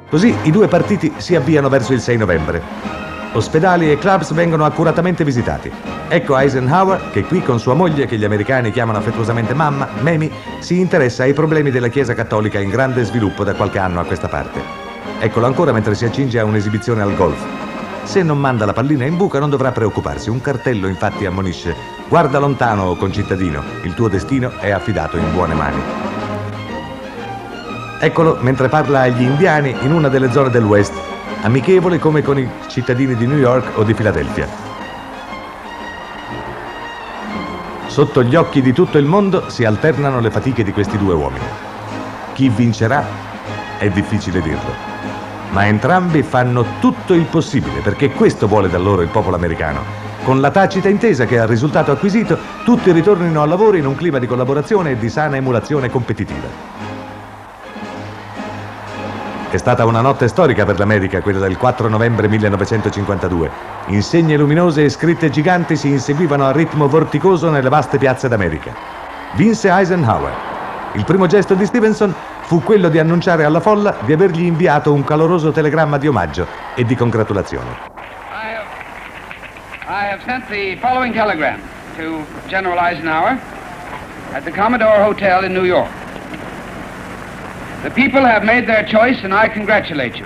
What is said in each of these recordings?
Così i due partiti si avviano verso il 6 novembre. Ospedali e clubs vengono accuratamente visitati. Ecco Eisenhower che qui con sua moglie, che gli americani chiamano affettuosamente mamma, Mamie, si interessa ai problemi della Chiesa cattolica in grande sviluppo da qualche anno a questa parte. Eccolo ancora mentre si accinge a un'esibizione al golf. Se non manda la pallina in buca non dovrà preoccuparsi. Un cartello infatti ammonisce: guarda lontano, concittadino, il tuo destino è affidato in buone mani. Eccolo mentre parla agli indiani in una delle zone del West, amichevole come con i cittadini di New York o di Filadelfia. Sotto gli occhi di tutto il mondo si alternano le fatiche di questi due uomini. Chi vincerà è difficile dirlo, ma entrambi fanno tutto il possibile perché questo vuole da loro il popolo americano, con la tacita intesa che al risultato acquisito tutti ritornino al lavoro in un clima di collaborazione e di sana emulazione competitiva. È stata una notte storica per l'America, quella del 4 novembre 1952. Insegne luminose e scritte giganti si inseguivano a ritmo vorticoso nelle vaste piazze d'America. Vinse Eisenhower. Il primo gesto di Stevenson fu quello di annunciare alla folla di avergli inviato un caloroso telegramma di omaggio e di congratulazione. I have sent the following telegram to General Eisenhower at the Commodore Hotel in New York. The people have made their choice and I congratulate you.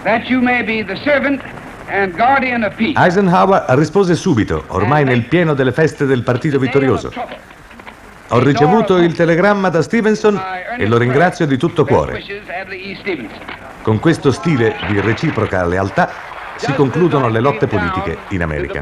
That you may be the servant and guardian of peace. Eisenhower rispose subito, ormai nel pieno delle feste del partito vittorioso. Ho ricevuto il telegramma da Stevenson e lo ringrazio di tutto cuore. Con questo stile di reciproca lealtà si concludono le lotte politiche in America.